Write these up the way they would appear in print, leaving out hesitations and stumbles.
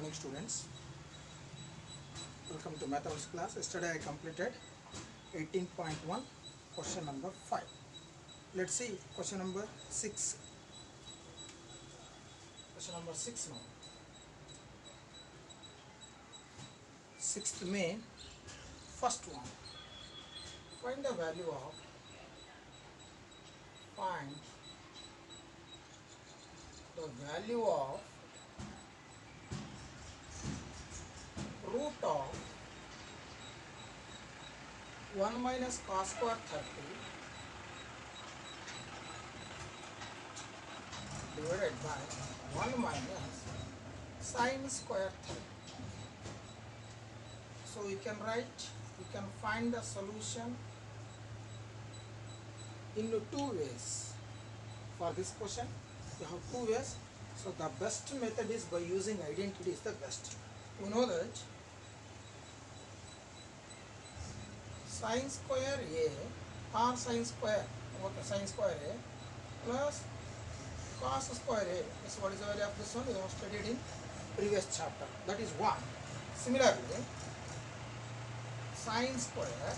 morning, students. Welcome to mathematics class. Yesterday I completed 18.1, question number 5. Let's see question number 6. Question number 6 now. 6th main, first one. Find the value of root of 1 minus cos square 30 divided by 1 minus sin square 30. So you can find the solution in two ways. For this question you have two ways. So the best method is by using identity is the best. You know that sin square a or sin square a plus cos square a is what is the value of this one we have studied in previous chapter. That is 1. Similarly, sin square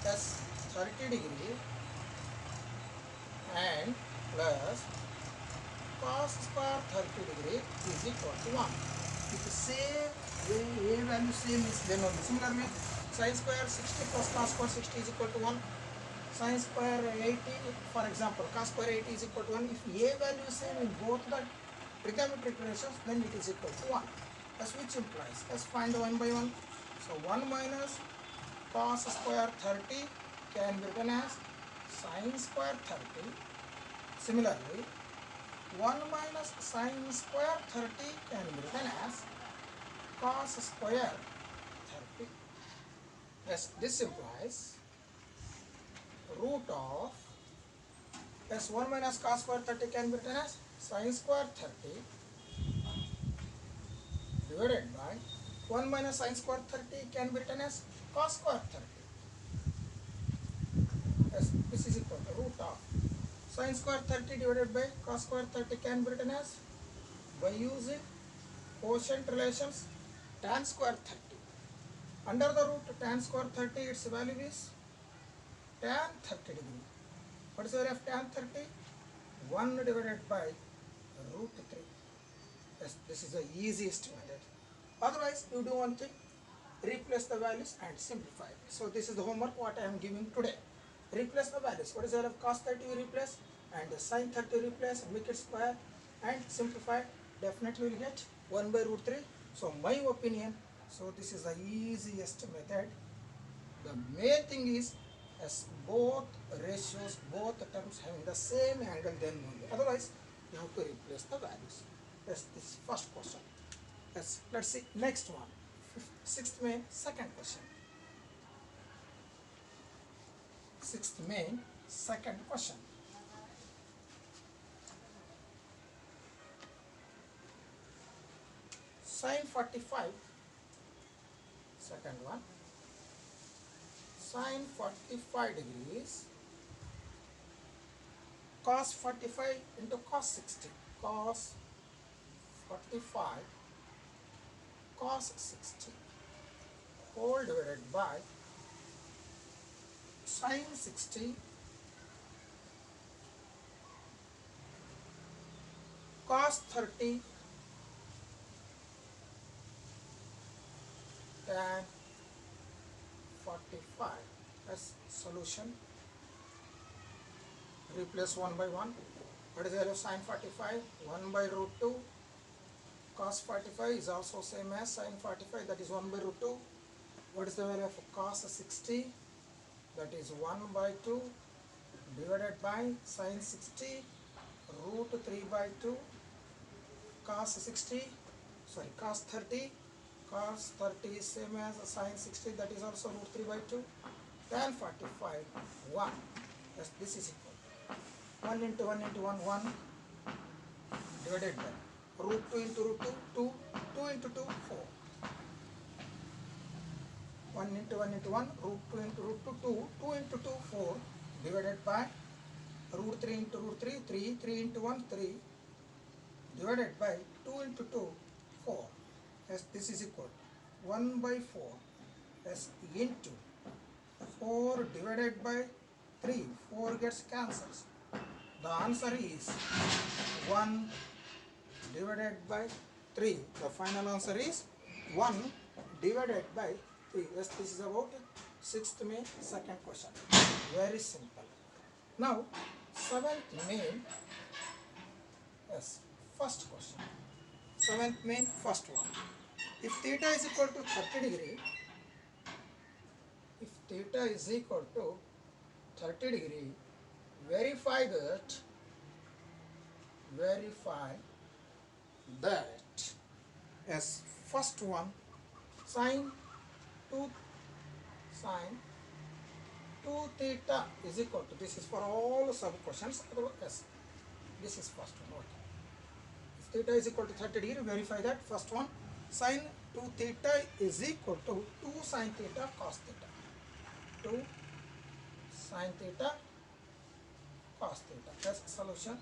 plus 30 degree and plus cos square 30 degree is equal to 1. If the same way a value same is then only. Similarly, sin square 60 plus cos square 60 is equal to 1. Sin square 80, for example, cos square 80 is equal to 1. If a value is same in both the trigonometric ratios, then it is equal to 1. Thus which implies, let's find one by one. So 1 minus cos square 30 can be written as sin square 30. Similarly, 1 minus sin square 30 can be written as cos square 30. Yes, this implies root of plus 1 minus cos square 30 can be written as sin square 30 divided by 1 minus sin square 30 can be written as cos square 30. Yes, this is equal to root of sin square 30 divided by cos square 30 can be written as by using quotient relations tan square 30. Under the root tan square 30 its value is tan 30 degree. What is the value of tan 30? 1 divided by root 3. Yes, this is the easiest method. Otherwise, you do one thing, replace the values and simplify. So this is the homework what I am giving today. Replace the values. What is the value of cos 30 you replace and sin 30 replace, make it square and simplify. Definitely will get 1 by root 3. So my opinion, so this is the easiest method. The main thing is as both ratios, both terms having the same angle then only. Otherwise, you have to replace the values. Yes, this is first question. Yes, let's see next one. 6th main, second question. 6th main, second question. Sin 45, second one. Sin 45 degrees cos 45 into cos 60. Cos 45 cos 60 whole divided by sin 60 cos 30 tan 45 as solution. Replace 1 by 1. What is the value of sin 45? 1 by root 2. Cos 45 is also same as sin 45, that is 1 by root 2. What is the value of cos 60? That is 1 by 2 divided by sin 60 root 3 by 2. Cos 30. Cos 30 is same as sin 60, that is also root 3 by 2. Tan 45, 1. Yes, this is equal. 1 into 1 into 1, 1 divided by root 2 into root 2, 2 into 2, 4. 1 into 1 into 1, root 2 into root 2, 2, 2 into 2, 4 divided by root 3 into root 3, 3 into 1, 3 divided by 2 into 2, 4. Yes, this is equal to 1 by 4 yes, into 4 divided by 3. 4 gets cancels. The answer is 1 divided by 3. The final answer is 1 divided by 3. Yes, this is about 6th May, second question. Very simple. Now, 7th main, yes, first question. 7th main, first one. If theta is equal to 30 degree, if theta is equal to 30 degree, verify that as first one sine 2 sine 2 theta is equal to, this is for all sub questions, otherwise yes, this is first one. Okay, if theta is equal to 30 degree, verify that first one sine 2 theta is equal to 2 sine theta cos theta, 2 sine theta cos theta. That's solution.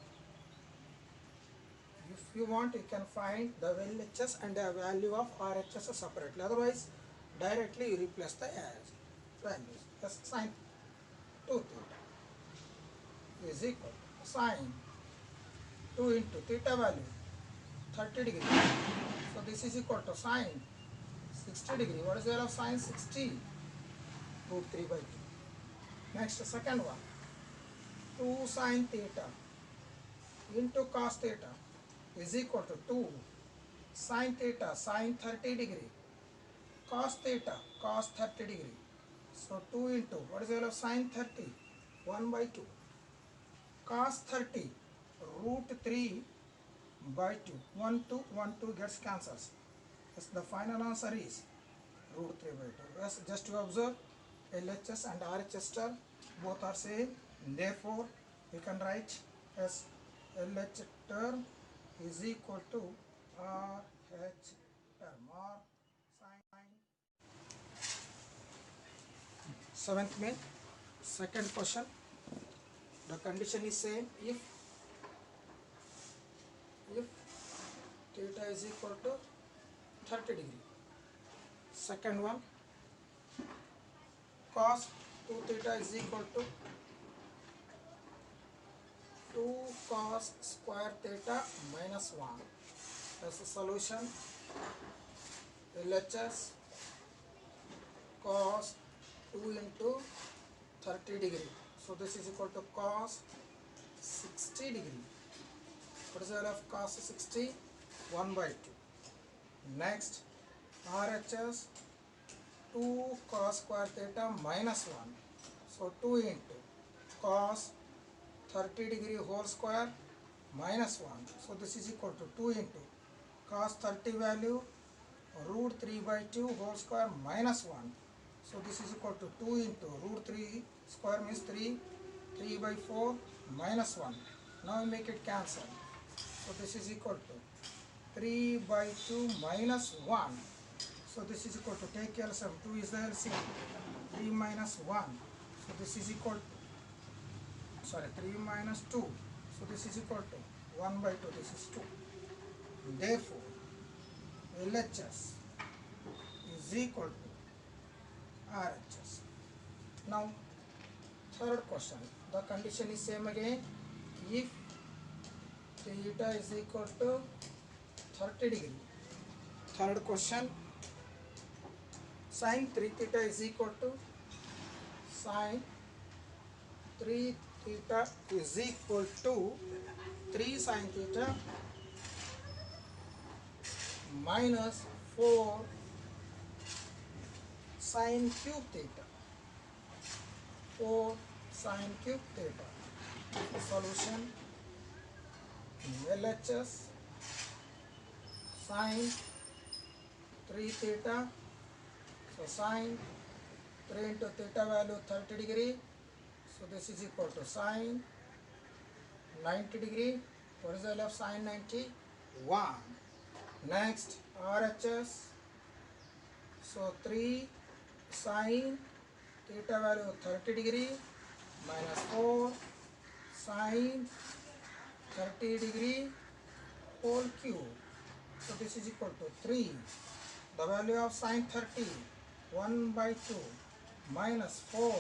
If you want, you can find the LHS and the value of RHS separately. Otherwise, directly you replace the values. Yes, sine 2 theta is equal to sine 2 into theta value 30 degree. So this is equal to sine 60 degree. What is the value of sine 60? Root 3 by 2. Next, second one, 2 sine theta into cos theta is equal to 2 sine theta sine 30 degree cos theta cos 30 degree. So 2 into, what is the value of sine 30? 1 by 2. Cos 30 root 3 by 2. 1 2 1 2 gets cancels. Yes, the final answer is root 3 by 2. Yes, just to observe, LHS and RHS term both are same. Therefore, we can write as LH term is equal to RH term or sine. 7th main, second question. The condition is same if theta is equal to 30 degree. Second one, cos 2 theta is equal to 2 cos square theta minus 1. As a solution, LHS cos 2 into 30 degree. So this is equal to cos 60 degree. What is the value of cos 60? 1 by 2. Next, RHS 2 cos square theta minus 1. So 2 into cos 30 degree whole square minus 1. So this is equal to 2 into cos 30 value root 3 by 2 whole square minus 1. So this is equal to 2 into root 3 square means 3, 3 by 4 minus 1. Now we make it cancel. So this is equal to 3 by 2 minus 1. So this is equal to, take LCM, 2 is the LCM, 3 minus 1. So this is equal to, 3 minus 2. So this is equal to 1 by 2, this is 2. Therefore, LHS is equal to RHS. Now, third question. The condition is same again. If theta is equal to 30 degree. Third question. Sine 3 theta is equal to sine 3 theta is equal to 3 sine theta minus 4 sine cube theta. 4 sine cube theta. Solution, LHS sine 3 theta. So sine 3 into theta value 30 degree. So this is equal to sine 90 degree. What is the value of sine 90? 1. Next, RHS. So 3 sine theta value 30 degree minus 4 sine 30 degree whole cube. So this is equal to 3 The value of sine 30, 1 by 2 minus 4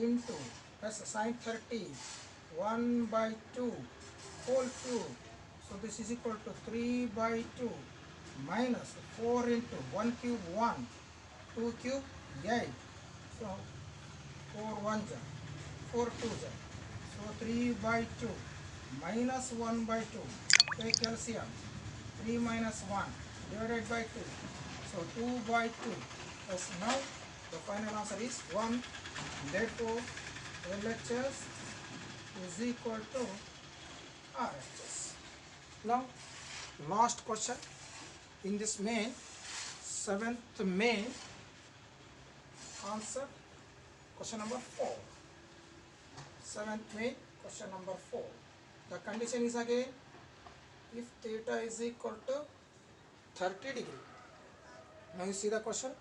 into sine 30, 1 by 2 whole cube. So this is equal to 3 by 2 minus 4 into 1 cube 1, 2 cube 8. So 4 1 ja, 4 2 ja. So 3 by 2 minus 1 by 2. Take LCM. 3 minus 1 divided by 2. So 2 by 2. Yes, now the final answer is 1. Therefore, LHS is equal to RHS. Now, last question in this main, 7th main, answer question number 4. 7th main, question number 4. The condition is again, if theta is equal to 30 degree. Now you see the question,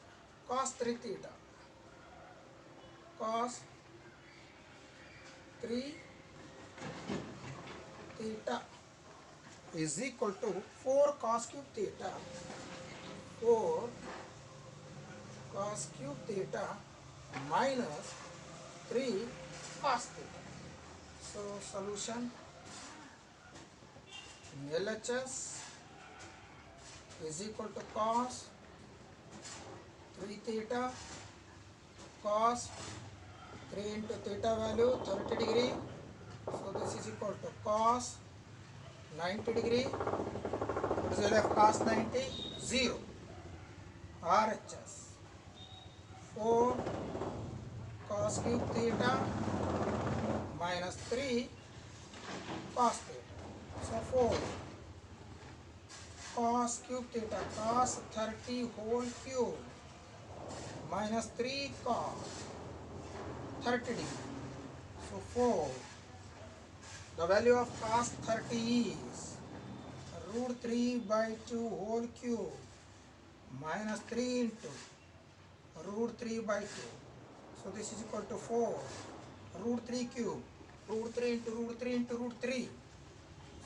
cos 3 theta. Cos 3 theta is equal to 4 cos cube theta. 4 cos cube theta minus 3 cos theta. So solution, LHS is equal to cos 3 theta, cos 3 into theta value 30 degree. So this is equal to cos 90 degree. What is the value of cos 90? 0. RHS 4 cos cube theta minus 3 cos theta. So 4 cos cube theta, cos 30 whole cube minus 3 cos 30 degree. So 4, the value of cos 30 is root 3 by 2 whole cube minus 3 into root 3 by 2. So this is equal to 4 root 3 cube, root 3 into root 3 into root 3.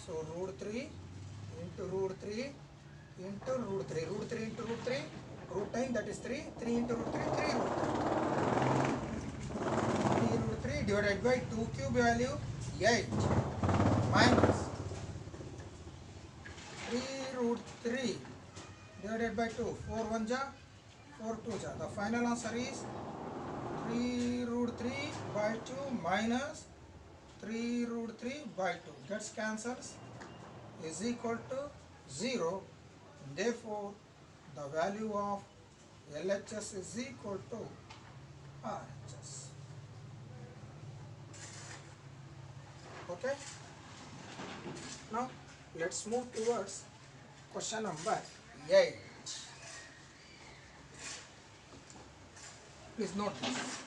So root 3 into root 3 into root 3, root 3 into root 3, root 10, that is 3, 3 into root 3, 3 root 3. 3 root 3 divided by 2 cube value 8 minus 3 root 3 divided by 2, 4 1 ja, 4 2 ja. The final answer is 3 root 3 by 2 minus 3 root 3 by 2. Gets cancels, is equal to 0. Therefore, the value of LHS is equal to RHS. Okay. Now let's move towards question number 8. Please note this.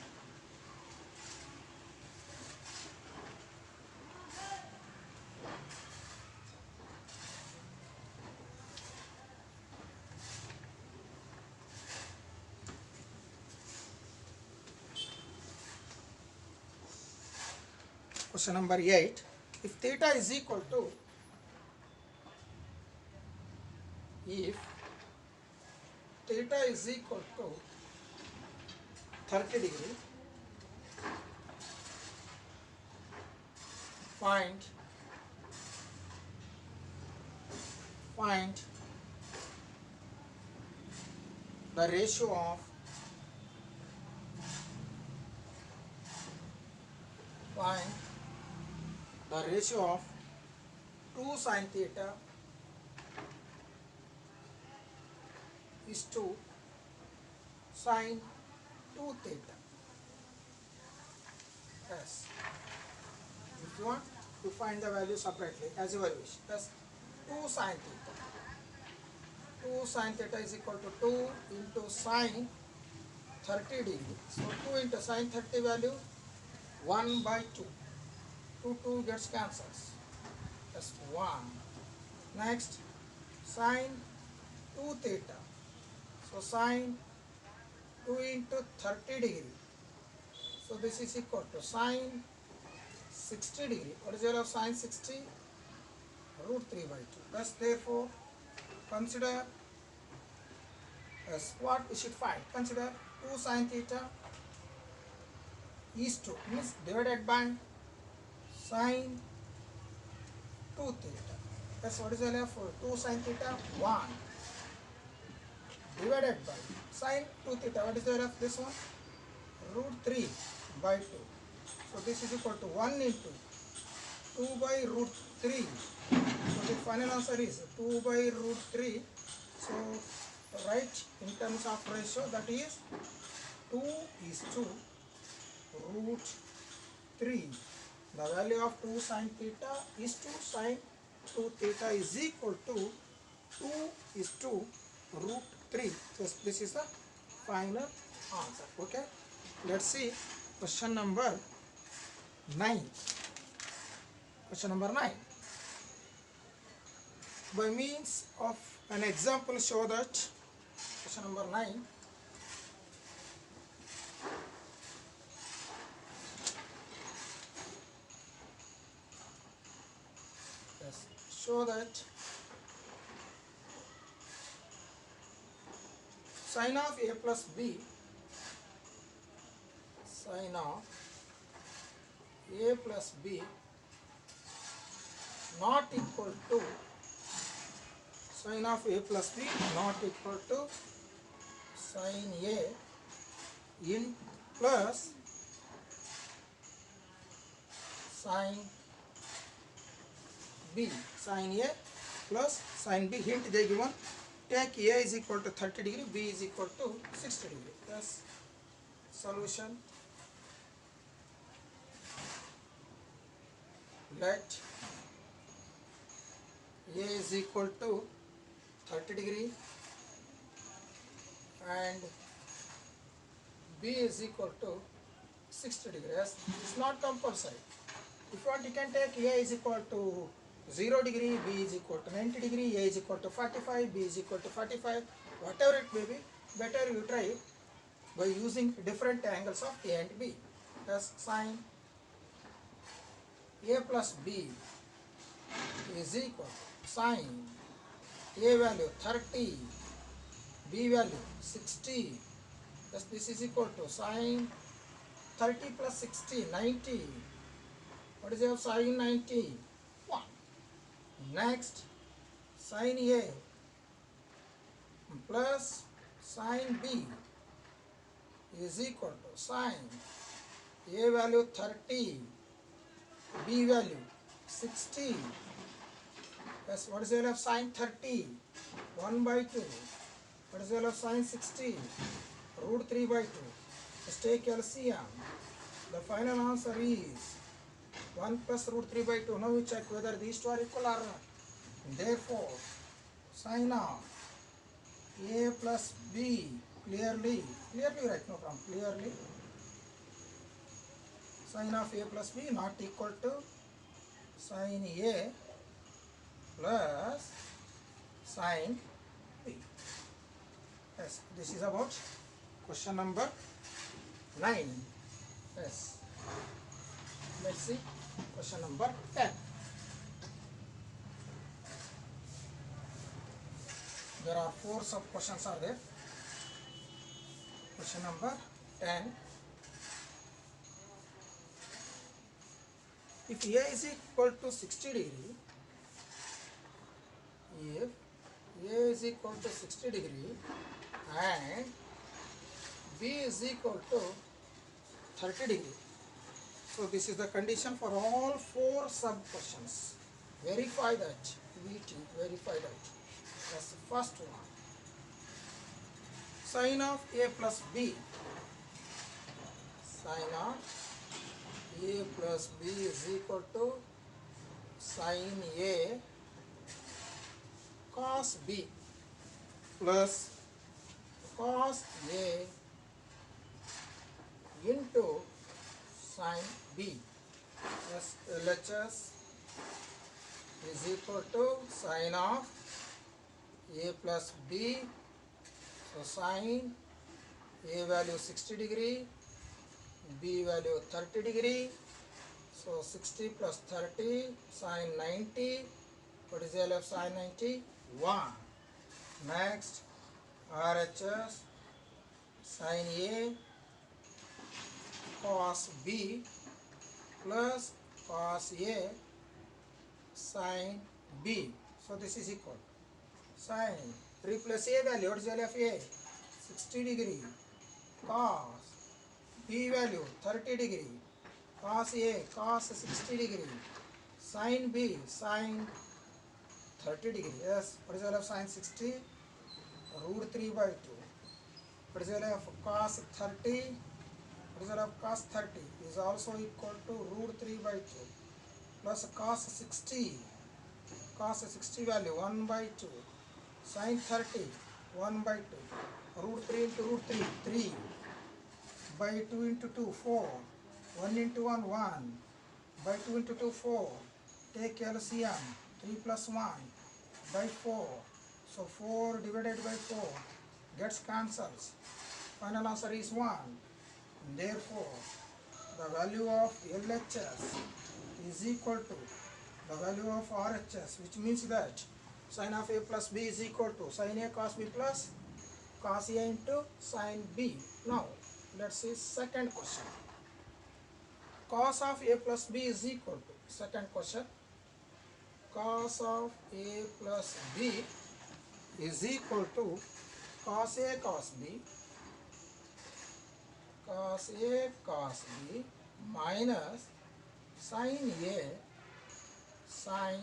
Question number 8. If theta is equal to, if theta is equal to 30 degree, find the ratio of the ratio of 2 sin theta is to sin 2 theta. Yes. If you want to find the value separately as you wish. Yes. 2 sin theta. 2 sin theta is equal to 2 into sin 30 degree. So 2 into sin 30 value 1 by 2. 2 gets cancels. That's 1. Next, sin 2 theta. So sin 2 into 30 degree. So this is equal to sin 60 degree. What is the value of sin 60? Root 3 by 2. Thus therefore, consider Yes, what we should find? Consider 2 sine theta is to means divided by sine 2 theta. Yes, what is the value for 2 sine theta? 1 divided by sine 2 theta. What is the value of this one? Root 3 by 2. So this is equal to 1 into 2 by root 3. So the final answer is 2 by root 3. So write in terms of ratio, that is 2 is to root 3. The value of 2 sine theta is to sine 2 theta is equal to 2 is to root 3. So this is the final answer. Okay, let's see question number 9. Question number 9. By means of an example, show that. Question number 9. Yes, show that sine of a plus b, sine of a plus b not equal to sine of a plus b not equal to sine a in plus sine b, sine a plus sine b. Hint they given, take a is equal to 30 degree, b is equal to 60 degree. Yes, solution. Let a is equal to 30 degree and b is equal to 60 degree. Yes, it's not compulsory. If you want, you can take a is equal to 0 degree, b is equal to 90 degree, a is equal to 45, b is equal to 45, whatever it may be. Better you try by using different angles of a and b. Thus sine a plus b is equal to sine a value 30, b value 60. Thus this is equal to sine 30 plus 60, 90. What is your sine 90? 1. Next, sine a plus sine b is equal to sine a value 30, b value 60. Yes, what is the value of sine 30? 1 by 2. What is the value of sine 60? Root 3 by 2. Let's take LCM. The final answer is 1 plus root 3 by 2. Now we check whether these two are equal or not. Therefore, sine of a plus b, clearly write, no problem, clearly sine of a plus b not equal to sine a plus sine b. Yes, this is about question number 9. Yes, let's see question number 10. There are 4 sub questions are there. Question number 10. If a is equal to 60 degree, if a is equal to 60 degree and b is equal to 30 degree, so this is the condition for all 4 sub questions. Verify that, verify that. That's the first one. Sine of a plus b, sine of a plus b is equal to sine a cos b plus cos a into sine b. Yes, LHS is equal to sine of a plus b. So sine a value 60 degree, b value 30 degree. So 60 plus 30, sine 90. What is the value of sine 90? 1. Next, RHS sin A cos B plus cos A sin B. So this is equal sin, replace A value, what is the value of A? 60 degree, cos B value 30 degree, cos A cos 60 degree, sin B sin 30 degree. Yes, what is the value of sin 60? Root 3 by 2. What is the value of cos 30? What is the value of cos 30? Is also equal to root 3 by 2 plus cos 60. Cos 60 value 1 by 2. Sin 30 1 by 2. Root 3 into root 3 3 by 2 into 2 4. 1 into 1 1 by 2 into 2 4. Take LCM 3 plus 1 by 4. So 4 divided by 4 gets cancels. Final answer is 1. Therefore, the value of LHS is equal to the value of RHS, which means that sin of A plus B is equal to sin A cos B plus cos A into sin B. Now, let's see second question. Cos of A plus B is equal to, second question, cos of A plus B is equal to cos A cos B, cos A cos B minus sin A sin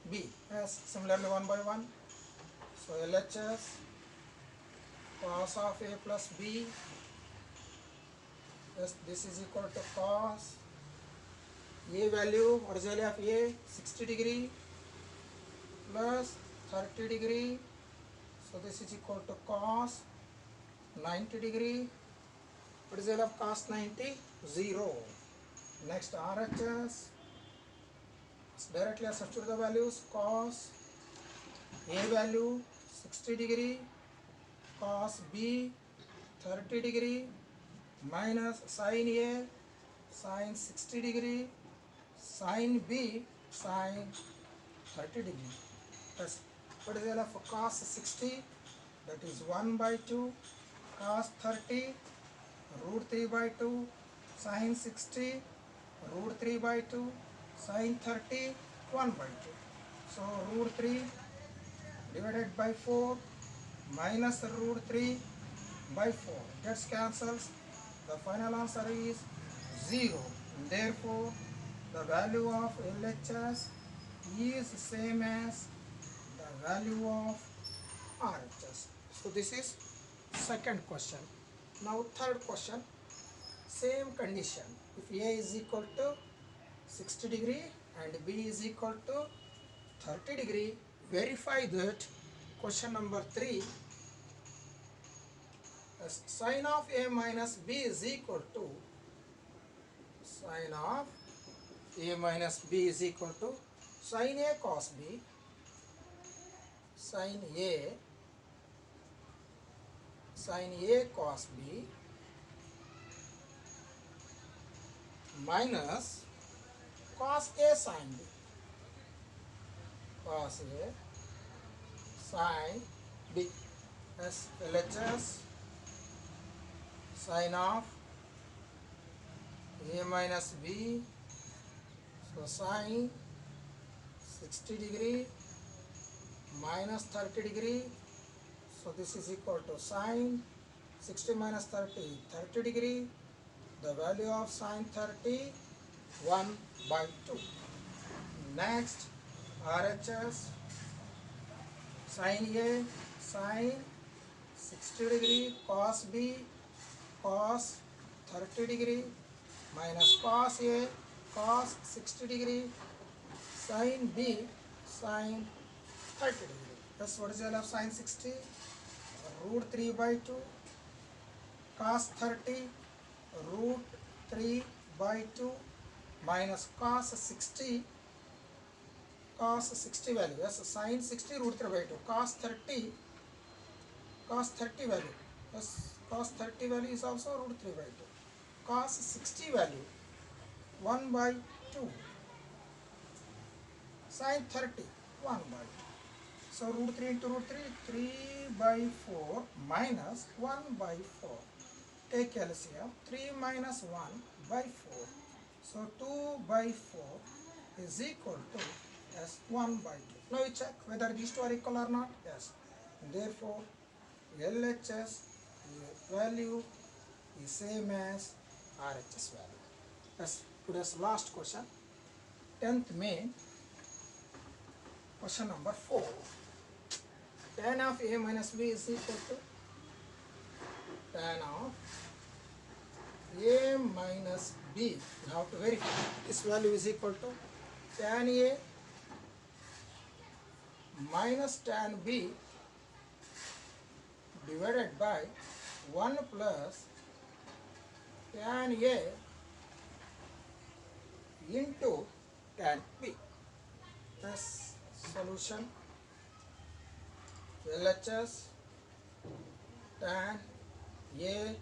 B. Yes, similarly 1 by 1. So LHS cos of A plus B, yes, this is equal to cos A value, what is the value of A? 60 degree plus 30 degree. So this is equal to cos 90 degree. What is the value of cos 90? 0. Next RHS. Directly substitute the values. Cos A value 60 degree, cos B 30 degree minus sin A sin 60 degree, sin B sin 30 degree. Yes. What is the value of cos 60? That is 1 by 2, cos 30 root 3 by 2, sin 60 root 3 by 2, sin 30 1 by 2. So root 3 divided by 4 minus root 3 by 4 gets cancels. The final answer is 0. Therefore, the value of LHS is same as the value of RHS. So this is second question. Now third question, same condition. If A is equal to 60 degree and B is equal to 30 degree, verify that question number 3, sin of A minus B is equal to sin of A minus B is equal to sin A cos B, sin A cos B minus cos A sin B, cos A sin B, as LHS sin of A minus B, so sin 60 degree minus 30 degree, so this is equal to sin 60 minus 30 30 degree, the value of sin 30 1 by 2. Next RHS sin A sin 60 degree cos B cos 30 degree minus cos A cos 60 degree sin B sin 30 degree. That's what is the value of sin 60? Root 3 by 2 cos 30 root 3 by 2 minus cos 60 value. Yes, sin 60 root 3 by 2 cos 30 value. Yes, cos 30 value is also root 3 by 2. Cos 60 value 1 by 2. Sin 30 1 by 2. So root 3 into root 3, 3 by 4 minus 1 by 4. Take LCM, 3 minus 1 by 4. So 2 by 4 is equal to as 1 by 2. Now we check whether these two are equal or not. Yes. Therefore, LHS value is same as RHS value. That's today's last question. 10th May, question number 4. Tan of A minus B is equal to tan of A minus B. You have to verify. This value is equal to tan A minus tan B divided by 1 plus tan A into tan B. That's solution. LHS tan A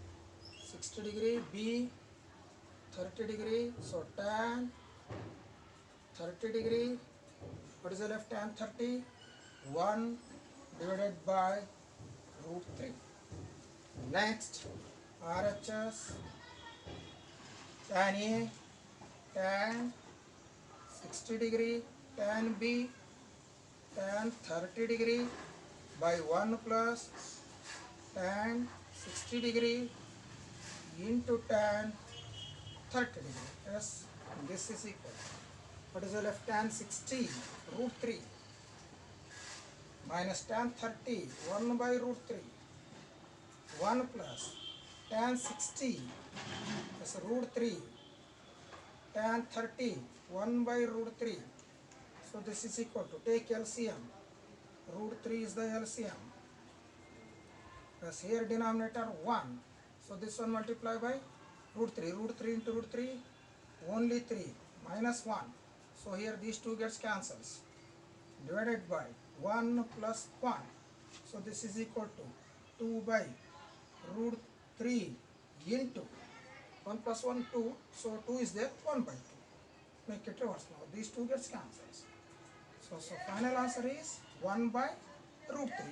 60 degree, B 30 degree. So tan 30 degree. What is the left tan 30? 1 divided by root 3. Next, RHS tan A tan 60 degree, tan B tan 30 degree by 1 plus tan 60 degree into tan 30 degree. Yes, this is equal. What is the left tan 60? Root 3 minus tan 30, 1 by root 3. 1 plus tan 60 is root 3, tan 30, 1 by root 3. So this is equal to, take LCM. Root 3 is the LCM. Plus here denominator 1. So this one multiply by root 3. Root 3 into root 3, only 3 minus 1. So here these two gets cancels. Divided by 1 plus 1. So this is equal to 2 by root 3 into 1 plus 1, 2. So 2 is there, 1 by 2. Make it reverse now. These two gets cancels. So final answer is 1 by root 3.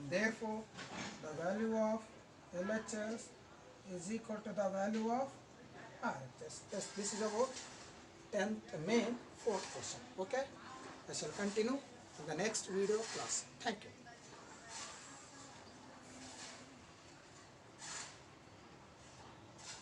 Therefore, the value of LHS is equal to the value of RHS. This is about 10th May 4th question. Okay? I shall continue in the next video class. Thank you.